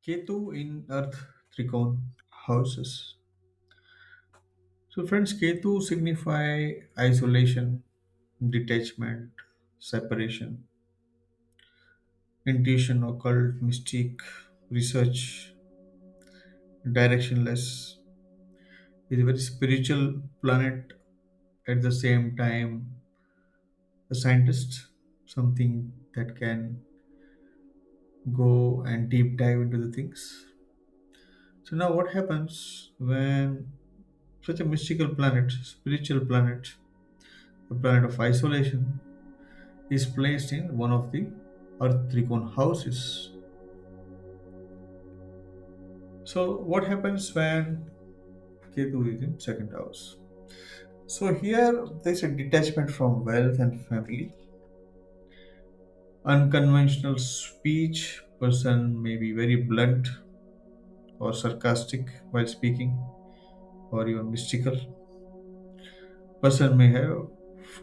Ketu in Earth Trikona houses. So, friends, Ketu signify isolation, detachment, separation, intuition, occult, mystique, research, directionless. Is a very spiritual planet at the same time a scientist, something that can go and deep dive into the things. So now what happens when such a mystical planet, spiritual planet, a planet of isolation, is placed in one of the Earth Trikona houses? So what happens when Ketu is in second house? So here there's a detachment from wealth and family. Unconventional speech, person may be very blunt or sarcastic while speaking, or even mystical. Person may have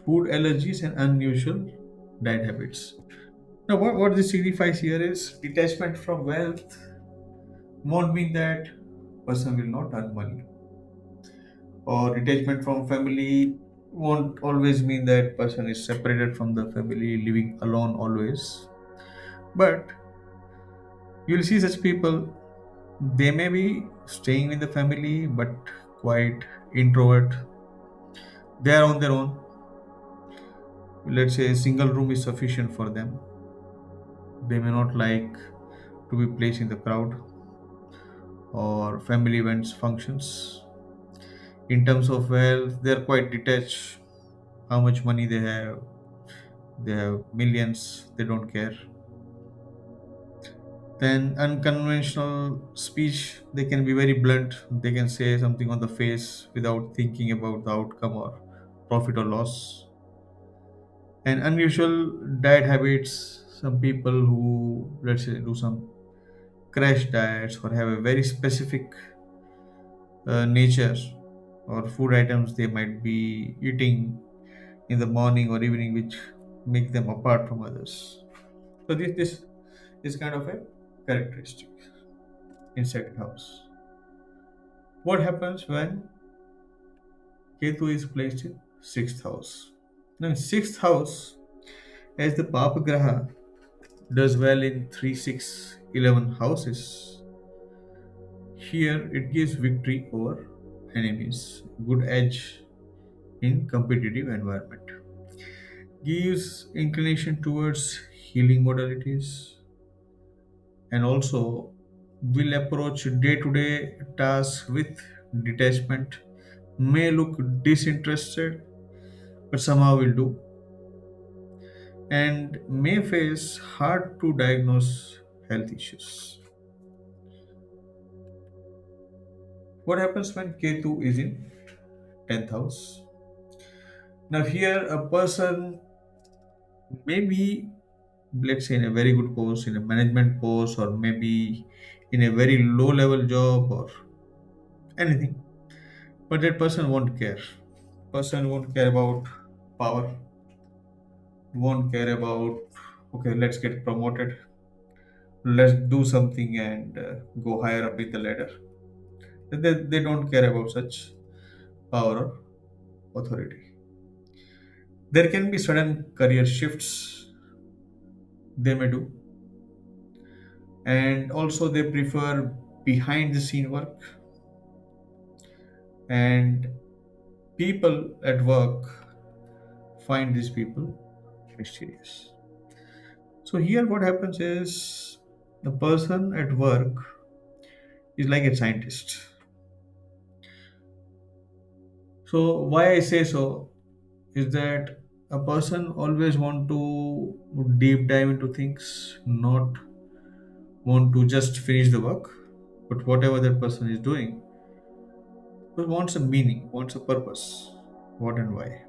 food allergies and unusual diet habits. Now, what this signifies here is detachment from wealth won't mean that person will not earn money, or detachment from family won't always mean that person is separated from the family, living alone always. But you'll see such people, they may be staying with the family but quite introvert. They are on their own. Let's say a single room is sufficient for them. They may not like to be placed in the crowd or family events, functions. In terms of wealth, they're quite detached. How much money they have millions, they don't care. Then unconventional speech, they can be very blunt. They can say something on the face without thinking about the outcome or profit or loss. And unusual diet habits, some people who, let's say, do some crash diets or have a very specific nature or food items they might be eating in the morning or evening, which make them apart from others. So this is kind of a characteristic in second house. What happens when Ketu is placed in sixth house? Now, in sixth house, as the Papa Graha does well in 3, 6, 11 houses, here it gives victory over enemies, good edge in competitive environment, gives inclination towards healing modalities, and also will approach day-to-day tasks with detachment, may look disinterested but somehow will do, and may face hard to diagnose health issues. What happens when Ketu is in 10th house? Now here a person may be, let's say, in a very good post, in a management post, or maybe in a very low level job or anything, but that person won't care. Person won't care about power, won't care about, okay, let's get promoted, let's do something and go higher up in the ladder. They don't care about such power or authority. There can be sudden career shifts they may do, and also they prefer behind the scene work, and people at work find these people mysterious. So here what happens is the person at work is like a scientist. So why I say so is that a person always want to deep dive into things, not want to just finish the work, but whatever that person is doing, but wants a meaning, wants a purpose, what and why.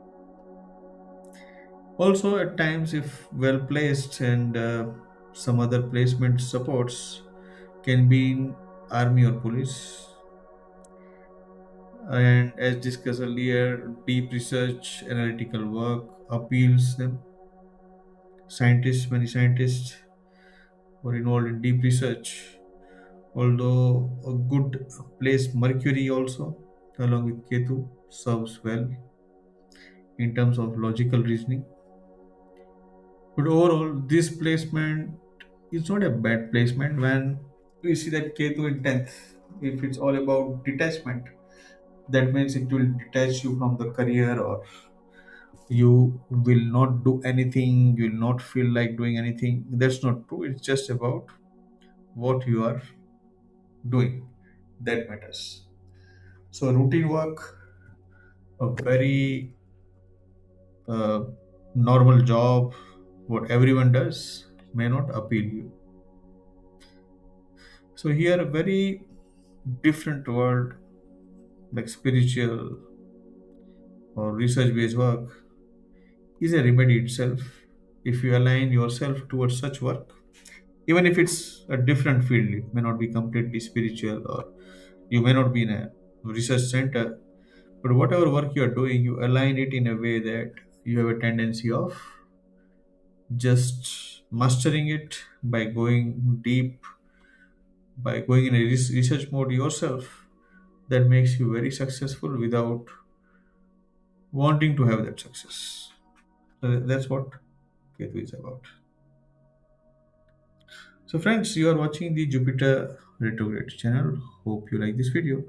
Also, at times, if well placed and some other placement supports, can be in army or police. And as discussed earlier, deep research, analytical work appeals them. Scientists, many scientists were involved in deep research, Although a good place Mercury also along with Ketu serves well in terms of logical reasoning. But overall, this placement is not a bad placement when we see that Ketu in 10th. If it's all about detachment, that means it will detach you from the career, or you will not do anything, you will not feel like doing anything. That's not true. It's just about what you are doing that matters. So, routine work, a very uh, normal job, what everyone does, may not appeal you. So, here, a very different world like spiritual or research based work is a remedy itself if you align yourself towards such work, even if it's a different field. It may not be completely spiritual, or you may not be in a research center, but whatever work you are doing, you align it in a way that you have a tendency of just mastering it by going deep, by going in a research mode yourself. That makes you very successful without wanting to have that success. So that's what Ketu is about. So, friends, you are watching the Jupiter Retrograde channel. Hope you like this video.